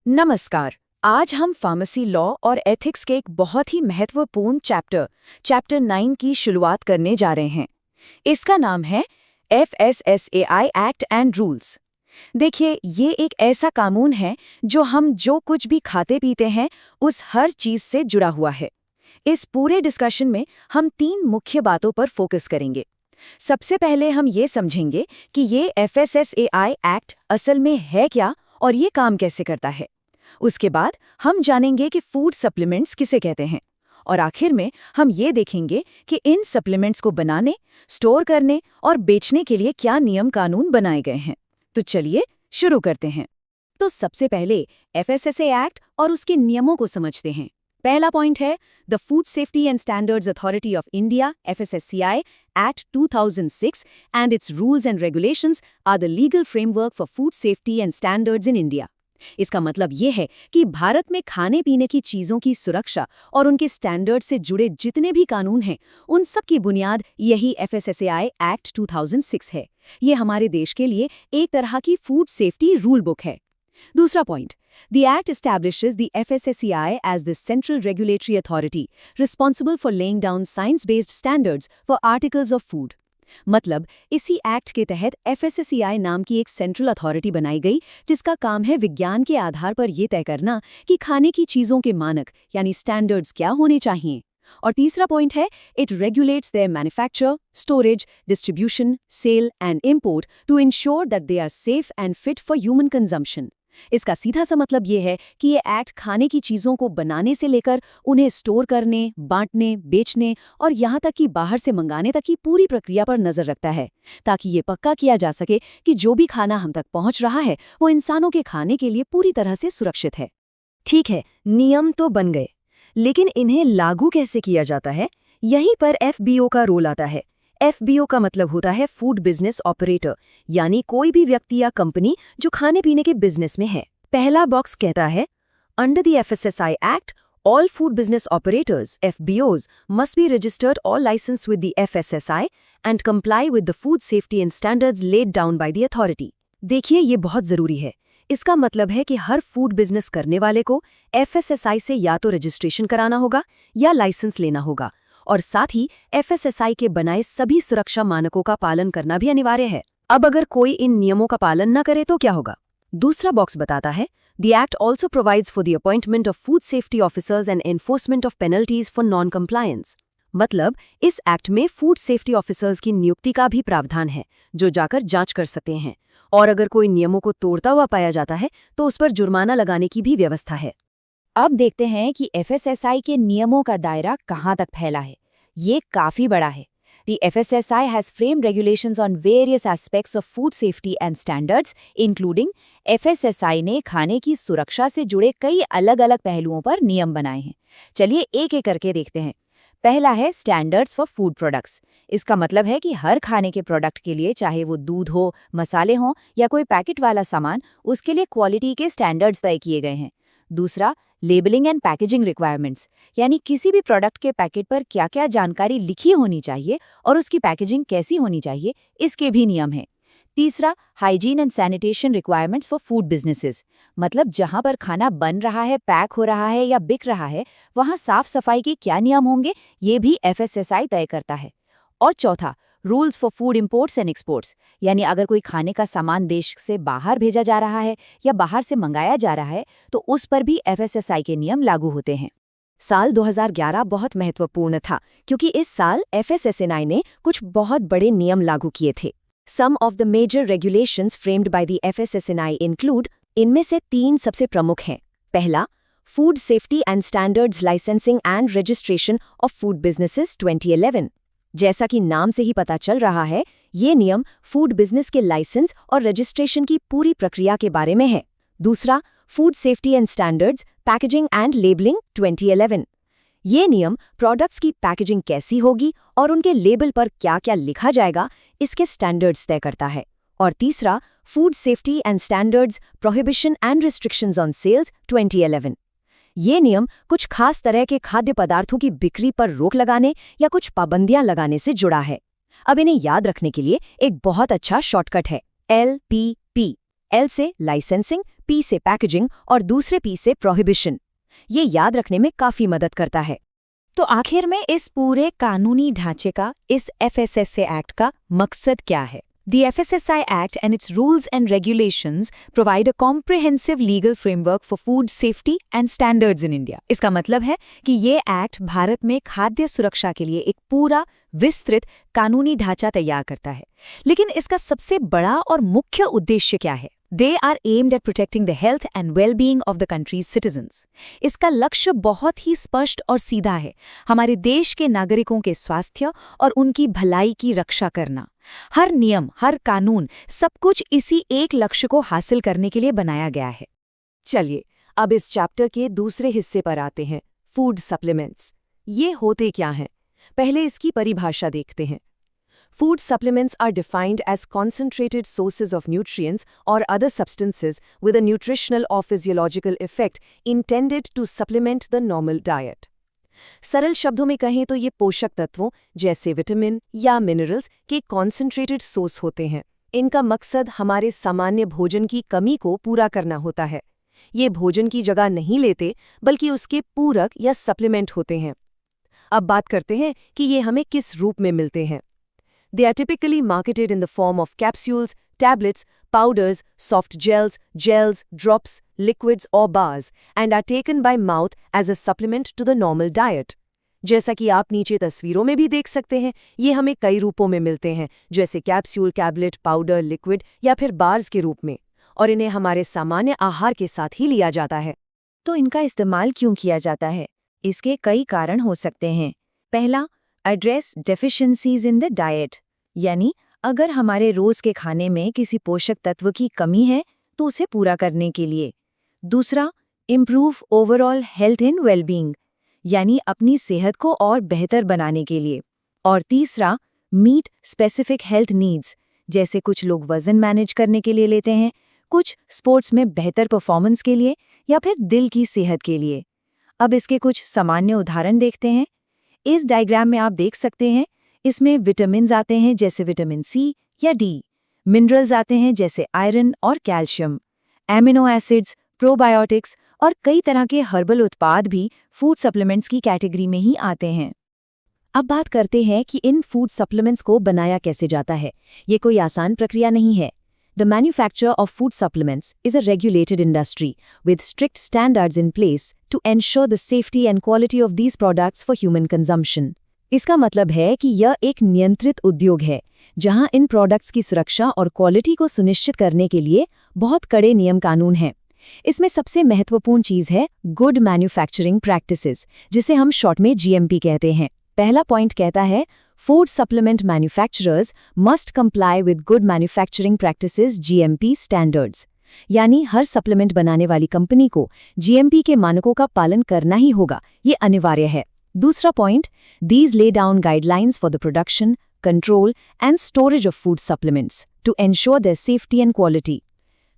नमस्कार। आज हम फार्मेसी लॉ और एथिक्स के एक बहुत ही महत्वपूर्ण चैप्टर 9 की शुरुआत करने जा रहे हैं। इसका नाम है FSSAI एक्ट एंड रूल्स। देखिए, ये एक ऐसा कानून है जो कुछ भी खाते पीते हैं उस हर चीज से जुड़ा हुआ है। इस पूरे डिस्कशन में हम 3 मुख्य बातों पर फोकस करेंगे। सबसे पहले हम ये समझेंगे कि ये FSSAI एक्ट असल में है क्या और ये काम कैसे करता है। उसके बाद हम जानेंगे कि फूड सप्लीमेंट्स किसे कहते हैं, और आखिर में हम ये देखेंगे कि इन सप्लीमेंट्स को बनाने, स्टोर करने और बेचने के लिए क्या नियम कानून बनाए गए हैं। तो चलिए शुरू करते हैं। तो सबसे पहले FSSAI एक्ट और उसके नियमों को समझते हैं। पहला पॉइंट है the food safety and standards authority of India FSSAI Act 2006 and its rules and regulations are the legal framework for food safety and standards in India. इसका मतलब ये है कि भारत में खाने पीने की चीज़ों की सुरक्षा और उनके स्टैंडर्ड से जुड़े जितने भी कानून हैं, उन सब की बुनियाद यही FSSAI Act 2006 है। ये हमारे देश के लिए एक तरह की फूड सेफ्टी रूल बुक है। दूसरा point, The Act establishes the FSSAI as the central regulatory authority responsible for laying down science-based standards for articles of food. मतलब इसी एक्ट के तहत FSSAI नाम की एक सेंट्रल अथॉरिटी बनाई गई जिसका काम है विज्ञान के आधार पर यह तय करना कि खाने की चीज़ों के मानक यानी स्टैंडर्ड्स क्या होने चाहिए। और तीसरा पॉइंट है it regulates their manufacture, storage, distribution, sale and import to ensure that they are safe and fit for human consumption. इसका सीधा सा मतलब ये है कि ये एक्ट खाने की चीज़ों को बनाने से लेकर उन्हें स्टोर करने, बांटने, बेचने और यहाँ तक कि बाहर से मंगाने तक की पूरी प्रक्रिया पर नज़र रखता है, ताकि ये पक्का किया जा सके कि जो भी खाना हम तक पहुँच रहा है वो इंसानों के खाने के लिए पूरी तरह से सुरक्षित है। ठीक है, नियम तो बन गए, लेकिन इन्हें लागू कैसे किया जाता है? यहीं पर FBO का रोल आता है। FBO का मतलब होता है फूड बिजनेस ऑपरेटर, यानी कोई भी व्यक्ति या कंपनी जो खाने पीने के बिजनेस में है। पहला बॉक्स कहता है under the FSSAI act all food business operators FBOs must be registered और license with the FSSAI and comply with the food safety and standards laid down by the authority. देखिए, ये बहुत जरूरी है। इसका मतलब है कि हर फूड बिजनेस करने वाले को FSSAI से या तो रजिस्ट्रेशन कराना होगा या लाइसेंस लेना होगा, और साथ ही FSSAI के बनाए सभी सुरक्षा मानकों का पालन करना भी अनिवार्य है। अब अगर कोई इन नियमों का पालन न करे तो क्या होगा? दूसरा बॉक्स बताता है the act also provides for the appointment of food safety officers and enforcement of penalties for non compliance. मतलब इस एक्ट में फूड सेफ्टी ऑफिसर्स की नियुक्ति का भी प्रावधान है जो जाकर जांच कर सकते हैं, और अगर कोई नियमों को तोड़ता हुआ पाया जाता है तो उस पर जुर्माना लगाने की भी व्यवस्था है। अब देखते हैं कि FSSAI के नियमों का दायरा कहाँ तक फैला है। ये काफ़ी बड़ा है। The FSSAI has framed regulations on various aspects of food safety and standards, including FSSAI ने खाने की सुरक्षा से जुड़े कई अलग-अलग पहलुओं पर नियम बनाए हैं। चलिए एक एक करके देखते हैं। पहला है स्टैंडर्ड्स फॉर फूड प्रोडक्ट्स। इसका मतलब है कि हर खाने के प्रोडक्ट के लिए, चाहे वो दूध हो, मसाले हों या कोई पैकेट वाला सामान, उसके लिए क्वालिटी के स्टैंडर्ड्स तय किए गए हैं। दूसरा, लेबलिंग एंड पैकेजिंग रिक्वायरमेंट्स, यानी किसी भी प्रोडक्ट के पैकेट पर क्या क्या जानकारी लिखी होनी चाहिए और उसकी पैकेजिंग कैसी होनी चाहिए, इसके भी नियम हैं। तीसरा, hygiene and sanitation requirements for food businesses, मतलब जहां पर खाना बन रहा है, पैक हो रहा है या बिक रहा है, वहां साफ सफाई के क्या नियम होंगे, ये भी FSSAI तय करता है। और चौथा, rules for food imports and exports, यानी अगर कोई खाने का सामान देश से बाहर भेजा जा रहा है या बाहर से मंगाया जा रहा है तो उस पर भी FSSAI के नियम लागू होते हैं। साल 2011 बहुत महत्वपूर्ण था क्योंकि इस साल FSSAI ने कुछ बहुत बड़े नियम लागू किए थे। Some of the major regulations framed by the FSSAI include, इनमें से 3 सबसे प्रमुख हैं। पहला, food safety and standards licensing and registration of food businesses 2011। जैसा कि नाम से ही पता चल रहा है, ये नियम फूड बिजनेस के लाइसेंस और रजिस्ट्रेशन की पूरी प्रक्रिया के बारे में है। दूसरा, food safety and standards packaging and labelling 2011। ये नियम प्रोडक्ट्स की पैकेजिंग कैसी होगी और उनके लेबल पर क्या क्या लिखा जाएगा, इसके स्टैंडर्ड्स तय करता है। और तीसरा, food safety and standards prohibition and restrictions on sales 2011। ये नियम कुछ खास तरह के खाद्य पदार्थों की बिक्री पर रोक लगाने या कुछ पाबंदियां लगाने से जुड़ा है। अब इन्हें याद रखने के लिए एक बहुत अच्छा शॉर्टकट है LPP। L से लाइसेंसिंग, P से पैकेजिंग और दूसरे P से प्रोहिबिशन। ये याद रखने में काफी मदद करता है। तो आखिर में इस पूरे कानूनी ढांचे का, इस FSSA एक्ट का मकसद क्या है? The FSSAI Act and its rules and regulations provide a comprehensive legal framework for food safety and standards in India. इसका मतलब है कि ये एक्ट भारत में खाद्य सुरक्षा के लिए एक पूरा विस्तृत कानूनी ढांचा तैयार करता है। लेकिन इसका सबसे बड़ा और मुख्य उद्देश्य क्या है? They are aimed at protecting the health and well-being of the country's citizens. इसका लक्ष्य बहुत ही स्पष्ट और सीधा है, हमारे देश के नागरिकों के स्वास्थ्य और उनकी भलाई की रक्षा करना। हर नियम, हर कानून, सब कुछ इसी एक लक्ष्य को हासिल करने के लिए बनाया गया है। चलिए, अब इस चैप्टर के दूसरे हिस्से पर आते हैं, फूड सप्लीमेंट्स। ये होते क्या हैं? पहले इसकी परिभाषा देखते हैं। Food supplements are defined as concentrated sources of nutrients or other substances with a nutritional or physiological effect intended to supplement the normal diet. सरल शब्दों में कहें तो ये पोषक तत्वों जैसे विटामिन या मिनरल्स के कॉन्सेंट्रेटेड सोर्स होते हैं। इनका मकसद हमारे सामान्य भोजन की कमी को पूरा करना होता है। ये भोजन की जगह नहीं लेते, बल्कि उसके पूरक या सप्लीमेंट होते हैं। अब बात करते हैं कि ये हमें किस रूप में मिलते हैं। They are typically marketed in the form of capsules, tablets, powders, soft gels, drops, liquids or bars, and are taken by mouth as a supplement to the normal diet. जैसा कि आप नीचे तस्वीरों में भी देख सकते हैं, ये हमें कई रूपों में मिलते हैं, जैसे कैप्सूल, टैबलेट, पाउडर, लिक्विड या फिर बार्स के रूप में, और इन्हें हमारे सामान्य आहार के साथ ही लिया जाता है। तो इनका इस्तेमाल क्यों किया जाता है? इसके कई कारण हो सकते हैं। पहला, address deficiencies in the diet, यानी अगर हमारे रोज के खाने में किसी पोषक तत्व की कमी है तो उसे पूरा करने के लिए। दूसरा, इम्प्रूव ओवरऑल हेल्थ इन वेलबींग, यानी अपनी सेहत को और बेहतर बनाने के लिए। और तीसरा, मीट स्पेसिफिक हेल्थ नीड्स, जैसे कुछ लोग वजन मैनेज करने के लिए लेते हैं, कुछ स्पोर्ट्स में बेहतर परफॉर्मेंस के लिए या फिर दिल की सेहत के लिए। अब इसके कुछ सामान्य उदाहरण देखते हैं। इस डायग्राम में आप देख सकते हैं, इसमें विटामिन्स आते हैं जैसे विटामिन सी या डी, मिनरल्स आते हैं जैसे आयरन और कैल्शियम, एमिनो एसिड्स, प्रोबायोटिक्स और कई तरह के हर्बल उत्पाद भी फूड सप्लीमेंट्स की कैटेगरी में ही आते हैं। अब बात करते हैं कि इन फूड सप्लीमेंट्स को बनाया कैसे जाता है। ये कोई आसान प्रक्रिया नहीं है। The manufacture of food supplements is a regulated industry with strict standards in place to ensure the safety and quality of these products for human consumption. इसका मतलब है कि यह एक नियंत्रित उद्योग है, जहां इन प्रोडक्ट्स की सुरक्षा और क्वालिटी को सुनिश्चित करने के लिए बहुत कड़े नियम कानून हैं। इसमें सबसे महत्वपूर्ण चीज है गुड मैन्युफैक्चरिंग प्रैक्टिसेस, जिसे हम शॉर्ट में GMP कहते हैं। पहला पॉइंट कहता है, food supplement manufacturers must comply with good manufacturing practices GMP standards, यानी हर सप्लीमेंट बनाने वाली कंपनी को GMP के मानकों का पालन करना ही होगा, ये अनिवार्य है। दूसरा point, these lay down guidelines for the production, control and storage of food supplements to ensure their safety and quality.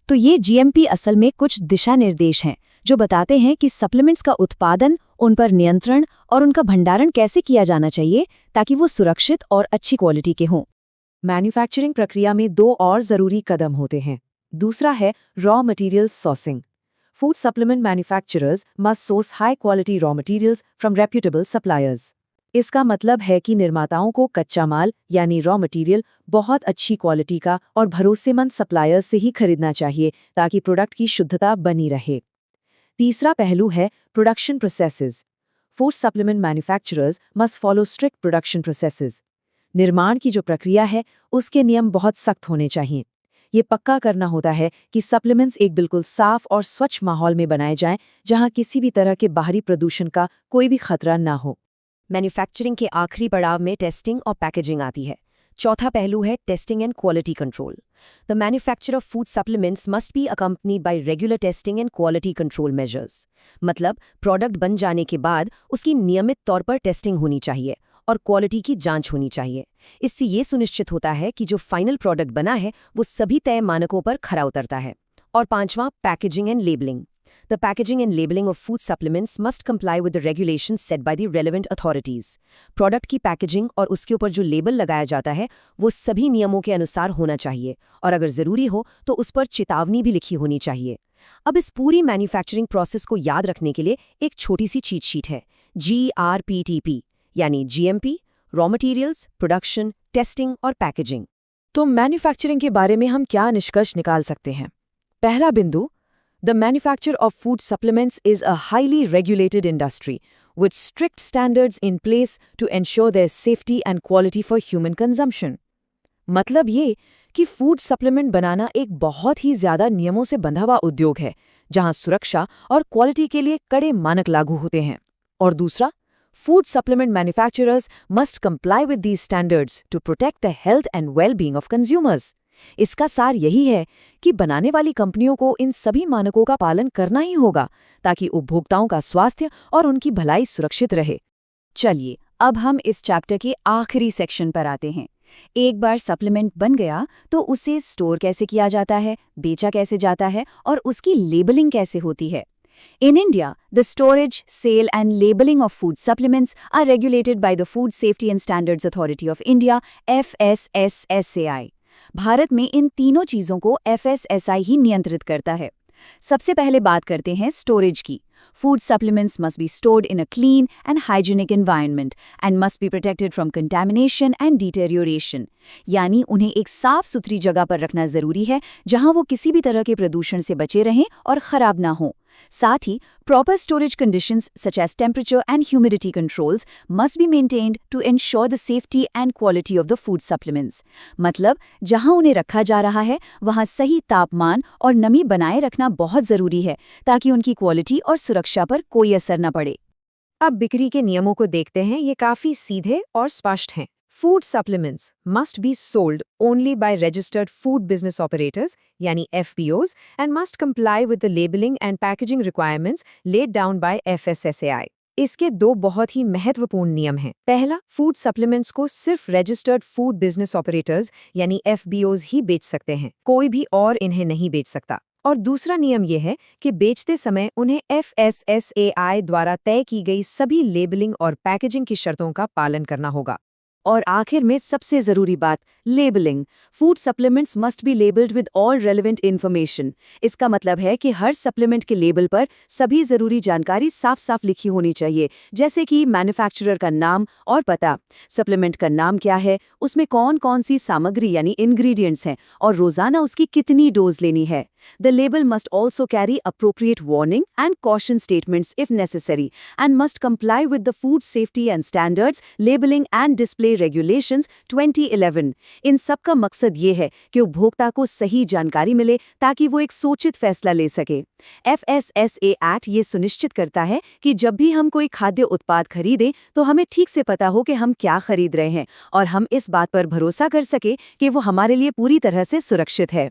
तो ये GMP असल में कुछ दिशा निर्देश हैं जो बताते हैं कि सप्लीमेंट्स का उत्पादन, उन पर नियंत्रण और उनका भंडारण कैसे किया जाना चाहिए ताकि वो सुरक्षित और अच्छी क्वालिटी के हों। मैन्युफैक्चरिंग प्रक्रिया में 2 और ज़रूरी कदम होते हैं। दूसरा है raw material sourcing. Food supplement manufacturers must source high-quality raw materials from reputable suppliers. इसका मतलब है कि निर्माताओं को कच्चा माल यानी रॉ मटेरियल बहुत अच्छी क्वालिटी का और भरोसेमंद सप्लायर्स से ही खरीदना चाहिए ताकि प्रोडक्ट की शुद्धता बनी रहे। तीसरा पहलू है production processes. Food supplement manufacturers must follow strict production processes. निर्माण की जो प्रक्रिया है, उसके नियम बहुत सख्त होने चाहिए। ये पक्का करना होता है कि सप्लीमेंट्स एक बिल्कुल साफ और स्वच्छ माहौल में बनाए जाएं, जहां किसी भी तरह के बाहरी प्रदूषण का कोई भी खतरा ना हो। मैन्युफैक्चरिंग के आखिरी पड़ाव में टेस्टिंग और पैकेजिंग आती है। चौथा पहलू है testing and quality control. The manufacture of food supplements must be accompanied by regular testing and quality control measures. मतलब प्रोडक्ट बन जाने के बाद उसकी नियमित तौर पर टेस्टिंग होनी चाहिए और क्वालिटी की जांच होनी चाहिए। इससे ये सुनिश्चित होता है कि जो फाइनल प्रोडक्ट बना है वो सभी तय मानकों पर खरा उतरता है। और पांचवां, packaging and labelling. The packaging and labeling of food supplements must comply with the regulations set by the relevant authorities. Product की पैकेजिंग और उसके ऊपर जो लेबल लगाया जाता है वो सभी नियमों के अनुसार होना चाहिए और अगर ज़रूरी हो तो उस पर चेतावनी भी लिखी होनी चाहिए। अब इस पूरी मैन्युफैक्चरिंग प्रोसेस को याद रखने के लिए एक छोटी सी चीट शीट है, GRPTP, यानी GMP, raw materials, production, testing और पैकेजिंग। तो मैन्युफैक्चरिंग के बारे में हम क्या निष्कर्ष निकाल सकते हैं? पहला बिंदु, the manufacture of food supplements is a highly regulated industry with strict standards in place to ensure their safety and quality for human consumption. मतलब ये कि फूड सप्लीमेंट बनाना एक बहुत ही ज्यादा नियमों से बंधा हुआ उद्योग है, जहां सुरक्षा और क्वालिटी के लिए कड़े मानक लागू होते हैं। और दूसरा, food supplement manufacturers must comply with these standards to protect the health and well-being of consumers. इसका सार यही है कि बनाने वाली कंपनियों को इन सभी मानकों का पालन करना ही होगा ताकि उपभोक्ताओं का स्वास्थ्य और उनकी भलाई सुरक्षित रहे। चलिए, अब हम इस चैप्टर के आखिरी सेक्शन पर आते हैं। एक बार सप्लीमेंट बन गया तो उसे स्टोर कैसे किया जाता है, बेचा कैसे जाता है और उसकी लेबलिंग कैसे होती है। In India, the storage, sale and labeling of food supplements are regulated by the Food Safety and Standards Authority of India, FSSSAI. Bharat में इन तीनों चीजों को FSSAI ही नियंत्रित करता है। सबसे पहले बात करते हैं स्टोरेज की। Food supplements must be stored in a clean and hygienic environment and must be protected from contamination and deterioration. यानी उन्हें एक साफ सुथरी जगह पर रखना जरूरी है जहां वो किसी भी तरह के प्रदूषण से बचे रहें और खराब ना हो। साथ ही proper storage conditions such as temperature and humidity controls must be maintained to ensure the safety and quality of the food supplements. मतलब जहां उन्हें रखा जा रहा है वहां सही तापमान और नमी बनाए रखना बहुत जरूरी है ताकि उनकी क्वालिटी और सुरक्षा पर कोई असर न पड़े। अब बिक्री के नियमों को देखते हैं, ये काफी सीधे और स्पष्ट हैं। Food supplements must be sold only by registered food business operators, यानी FBOs, and must comply with the labeling and packaging requirements laid down by FSSAI. इसके दो बहुत ही महत्वपूर्ण नियम हैं। पहला, फूड सप्लीमेंट्स को सिर्फ रजिस्टर्ड फूड बिजनेस ऑपरेटर्स यानी FBOs ही बेच सकते हैं, कोई भी और इन्हें नहीं बेच सकता। और दूसरा नियम यह है कि बेचते समय उन्हें FSSAI द्वारा तय की गई सभी लेबलिंग और पैकेजिंग की शर्तों का पालन करना होगा। और आखिर में सबसे जरूरी बात, labelling. Food supplements must be labelled with all relevant information. इसका मतलब है कि हर सप्लीमेंट के लेबल पर सभी जरूरी जानकारी साफ साफ लिखी होनी चाहिए, जैसे कि मैन्युफैक्चरर का नाम और पता, सप्लीमेंट का नाम क्या है, उसमें कौन कौन सी सामग्री यानी इंग्रेडिएंट्स हैं और रोजाना उसकी कितनी डोज लेनी है। The label must also carry appropriate warning and caution statements if necessary and must comply with the Food Safety and Standards Labeling and Display Regulations 2011। इन सब का मकसद ये है कि उपभोक्ता को सही जानकारी मिले ताकि वो एक सोचित फैसला ले सके। FSSA एक्ट ये सुनिश्चित करता है कि जब भी हम कोई खाद्य उत्पाद खरीदें तो हमें ठीक से पता हो कि हम क्या खरीद रहे हैं और हम इस बात पर भरोसा कर सके कि वो हमारे लिए पूरी तरह से सुरक्षित है।